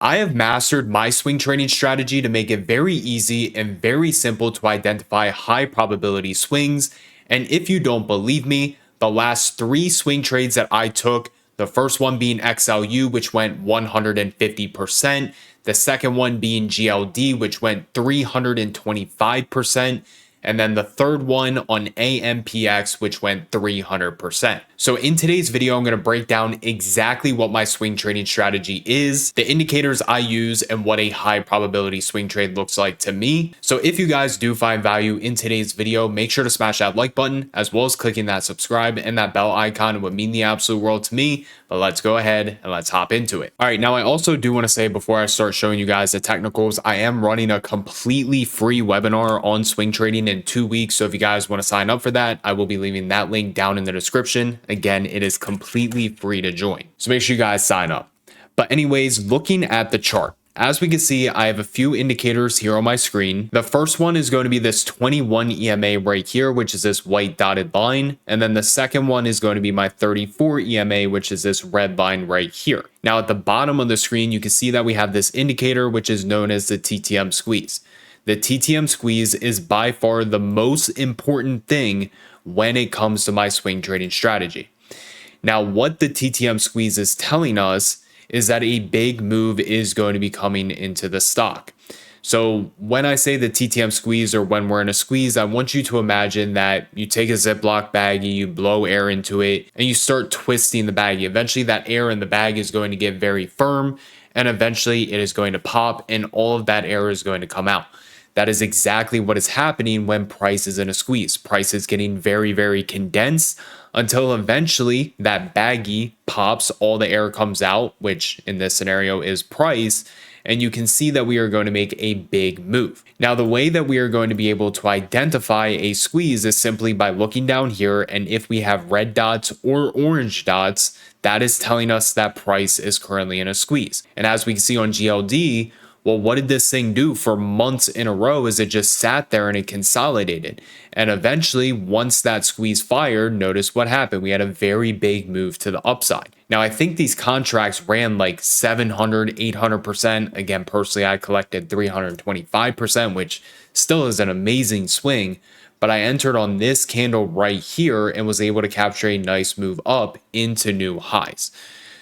I have mastered my swing trading strategy to make it very easy and very simple to identify high probability swings. And if you don't believe me, the last 3 swing trades that I took, the first one being XLU, which went 150%, the second one being GLD, which went 325%, and then the third one on AMPX, which went 300%. So in today's video, I'm going to break down exactly what my swing trading strategy is, the indicators I use, and what a high probability swing trade looks like to me. So if you guys do find value in today's video, make sure to smash that like button, as well as clicking that subscribe and that bell icon. It would mean the absolute world to me. But let's go ahead and let's hop into it. All right, now I also do want to say before I start showing you guys the technicals, I am running a completely free webinar on swing trading in 2 weeks. So if you guys want to sign up for that, I will be leaving that link down in the description. Again, it is completely free to join. So make sure you guys sign up. But anyways, looking at the chart, as we can see, I have a few indicators here on my screen. The first one is going to be this 21 EMA right here, which is this white dotted line. And then the second one is going to be my 34 EMA, which is this red line right here. Now at the bottom of the screen, you can see that we have this indicator, which is known as the TTM squeeze. The TTM squeeze is by far the most important thing when it comes to my swing trading strategy. Now, what the TTM squeeze is telling us is that a big move is going to be coming into the stock. So when I say the TTM squeeze, or when we're in a squeeze, I want you to imagine that you take a Ziploc baggie, you blow air into it, and you start twisting the baggie. Eventually that air in the bag is going to get very firm, and eventually it is going to pop, and all of that air is going to come out. That is exactly what is happening when price is in a squeeze. Price is getting very, very condensed until eventually that baggie pops, all the air comes out, which in this scenario is price, and you can see that we are going to make a big move. Now, the way that we are going to be able to identify a squeeze is simply by looking down here, and if we have red dots or orange dots, that is telling us that price is currently in a squeeze. And as we can see on GLD, well, what did this thing do for months in a row? Is it just sat there and it consolidated? And eventually, once that squeeze fired, notice what happened. We had a very big move to the upside. Now, I think these contracts ran like 700, 800%. Again, personally, I collected 325%, which still is an amazing swing. But I entered on this candle right here and was able to capture a nice move up into new highs.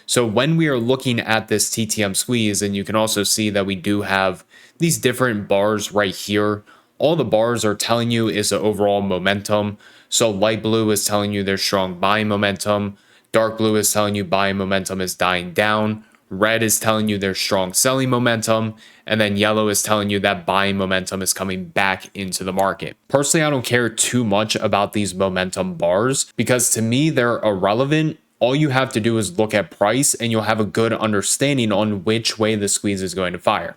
So when we are looking at this TTM squeeze, and you can also see that we do have these different bars right here, all the bars are telling you is the overall momentum. So light blue is telling you there's strong buying momentum. Dark blue is telling you buying momentum is dying down. Red is telling you there's strong selling momentum. And then yellow is telling you that buying momentum is coming back into the market. Personally, I don't care too much about these momentum bars because to me, they're irrelevant. All you have to do is look at price and you'll have a good understanding on which way the squeeze is going to fire.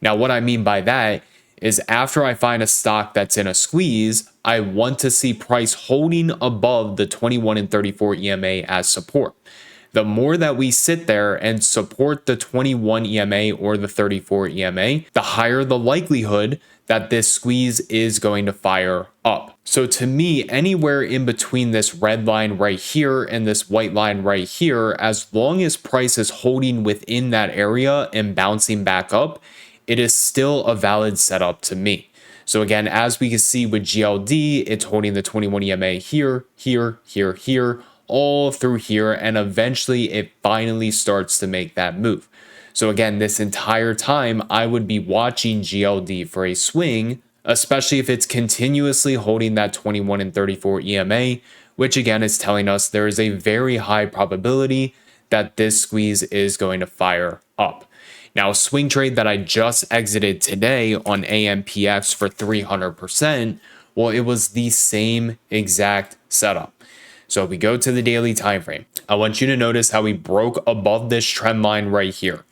Now, what I mean by that is after I find a stock that's in a squeeze, I want to see price holding above the 21 and 34 EMA as support. The more that we sit there and support the 21 EMA or the 34 EMA, the higher the likelihood that this squeeze is going to fire up. So to me, anywhere in between this red line right here and this white line right here, as long as price is holding within that area and bouncing back up, it is still a valid setup to me. So again, as we can see with GLD, it's holding the 21 EMA here, here, here, here, all through here, and eventually it finally starts to make that move. So again, this entire time, I would be watching GLD for a swing, especially if it's continuously holding that 21 and 34 EMA, which again is telling us there is a very high probability that this squeeze is going to fire up. Now, a swing trade that I just exited today on AMPX for 300%, well, it was the same exact setup. So if we go to the daily time frame, I want you to notice how we broke above this trend line right here.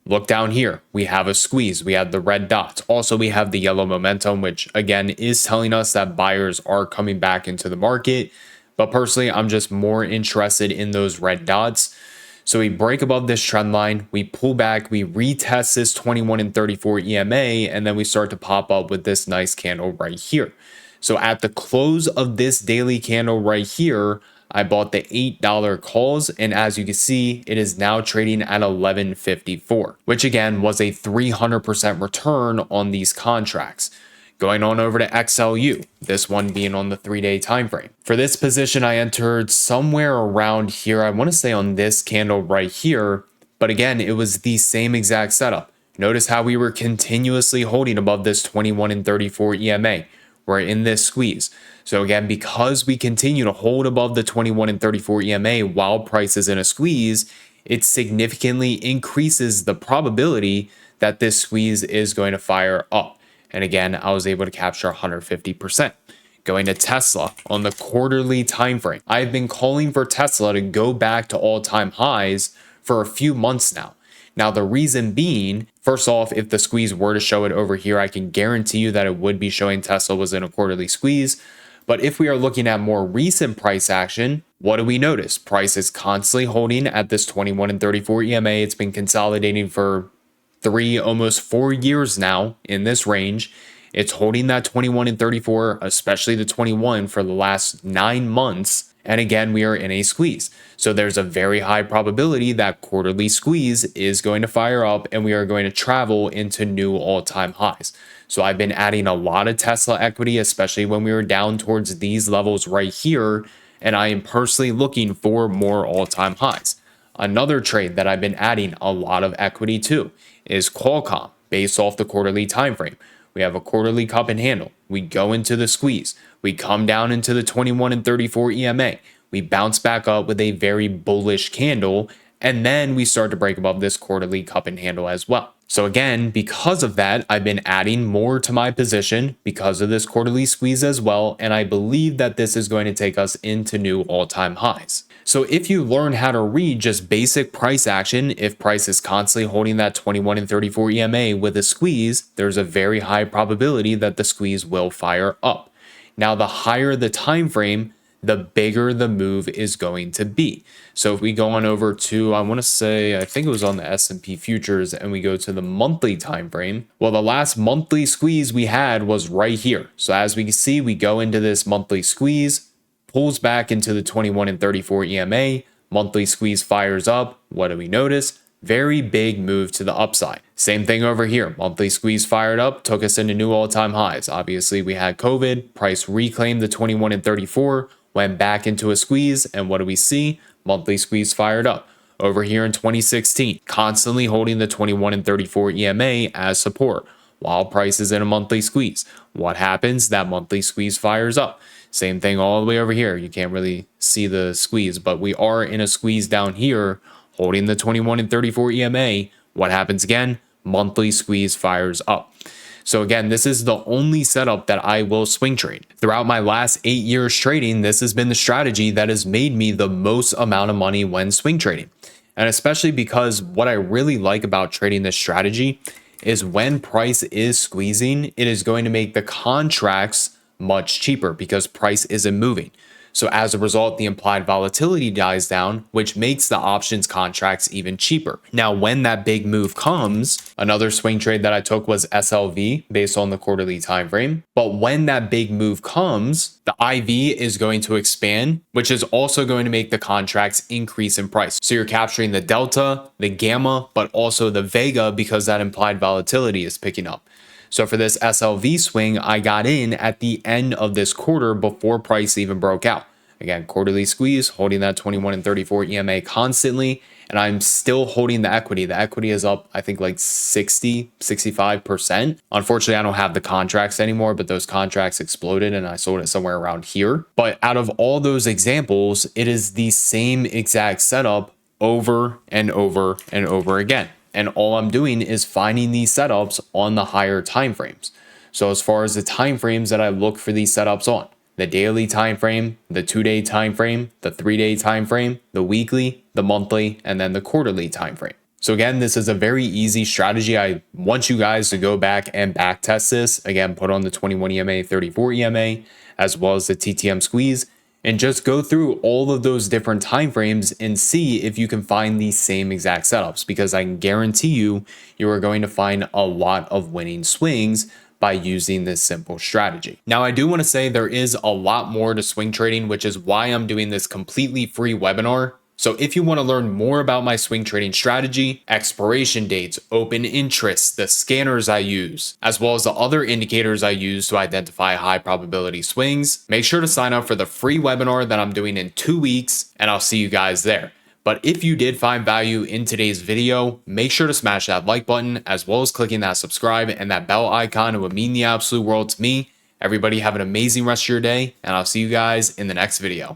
Look down here, we have a squeeze, we have the red dots. Also, we have the yellow momentum, which again is telling us that buyers are coming back into the market. But personally, I'm just more interested in those red dots. So we break above this trend line, we pull back, we retest this 21 and 34 EMA, and then we start to pop up with this nice candle right here. So at the close of this daily candle right here, I bought the $8 calls, and as you can see, it is now trading at 11.54, which again was a 300% return on these contracts. Going on over to XLU, this one being on the 3-day time frame. For this position, I entered somewhere around here. I want to say on this candle right here, but again, it was the same exact setup. Notice how we were continuously holding above this 21 and 34 EMA. We're in this squeeze. So again, because we continue to hold above the 21 and 34 EMA while price is in a squeeze, it significantly increases the probability that this squeeze is going to fire up. And again, I was able to capture 150%. Going to Tesla on the quarterly time frame. I've been calling for Tesla to go back to all-time highs for a few months now. Now, the reason being, first off, if the squeeze were to show it over here, I can guarantee you that it would be showing Tesla was in a quarterly squeeze. But if we are looking at more recent price action, what do we notice? Price is constantly holding at this 21 and 34 EMA. It's been consolidating for 3, almost 4 years now in this range. It's holding that 21 and 34, especially the 21 for the last 9 months. And again, we are in a squeeze. So there's a very high probability that quarterly squeeze is going to fire up and we are going to travel into new all-time highs. So I've been adding a lot of Tesla equity, especially when we were down towards these levels right here. And I am personally looking for more all-time highs. Another trade that I've been adding a lot of equity to is Qualcomm based off the quarterly time frame. We have a quarterly cup and handle. We go into the squeeze. We come down into the 21 and 34 EMA. We bounce back up with a very bullish candle, and then we start to break above this quarterly cup and handle as well. So again, because of that, I've been adding more to my position because of this quarterly squeeze as well, and I believe that this is going to take us into new all-time highs. So if you learn how to read just basic price action, if price is constantly holding that 21 and 34 EMA with a squeeze, there's a very high probability that the squeeze will fire up. Now, the higher the time frame, the bigger the move is going to be. So if we go on over to, I want to say, I think it was on the S&P futures, and we go to the monthly time frame. Well, the last monthly squeeze we had was right here. So as we can see, we go into this monthly squeeze, pulls back into the 21 and 34 EMA, monthly squeeze fires up. What do we notice? Very big move to the upside. Same thing over here. Monthly squeeze fired up, took us into new all-time highs. Obviously, we had COVID. Price reclaimed the 21 and 34, went back into a squeeze, and what do we see? Monthly squeeze fired up. Over here in 2016, constantly holding the 21 and 34 EMA as support while price is in a monthly squeeze. What happens? That monthly squeeze fires up. Same thing all the way over here. You can't really see the squeeze, but we are in a squeeze down here holding the 21 and 34 EMA. What happens again? Monthly squeeze fires up. So again, this is the only setup that I will swing trade. Throughout my last 8 years trading, this has been the strategy that has made me the most amount of money when swing trading. And especially because what I really like about trading this strategy is when price is squeezing, it is going to make the contracts much cheaper because price isn't moving. So as a result, the implied volatility dies down, which makes the options contracts even cheaper. Now, when that big move comes, another swing trade that I took was SLV based on the quarterly time frame. But when that big move comes, the IV is going to expand, which is also going to make the contracts increase in price. So you're capturing the delta, the gamma, but also the vega because that implied volatility is picking up. So for this SLV swing, I got in at the end of this quarter before price even broke out. Again, quarterly squeeze, holding that 21 and 34 EMA constantly, and I'm still holding the equity. The equity is up, I think like 65%. Unfortunately, I don't have the contracts anymore, but those contracts exploded and I sold it somewhere around here. But out of all those examples, it is the same exact setup over and over and over again. And all I'm doing is finding these setups on the higher time frames. So as far as the time frames that I look for these setups on, the daily time frame, the 2-day time frame, the 3-day time frame, the weekly, the monthly, and then the quarterly time frame. So again, this is a very easy strategy. I want you guys to go back and back test this. Again, put on the 21 EMA, 34 EMA, as well as the TTM squeeze, and just go through all of those different time frames and see if you can find these same exact setups, because I can guarantee you, you are going to find a lot of winning swings by using this simple strategy. Now, I do want to say there is a lot more to swing trading, which is why I'm doing this completely free webinar. So if you want to learn more about my swing trading strategy, expiration dates, open interests, the scanners I use, as well as the other indicators I use to identify high probability swings, make sure to sign up for the free webinar that I'm doing in 2 weeks, and I'll see you guys there. But if you did find value in today's video, make sure to smash that like button, as well as clicking that subscribe and that bell icon. It would mean the absolute world to me. Everybody have an amazing rest of your day, and I'll see you guys in the next video.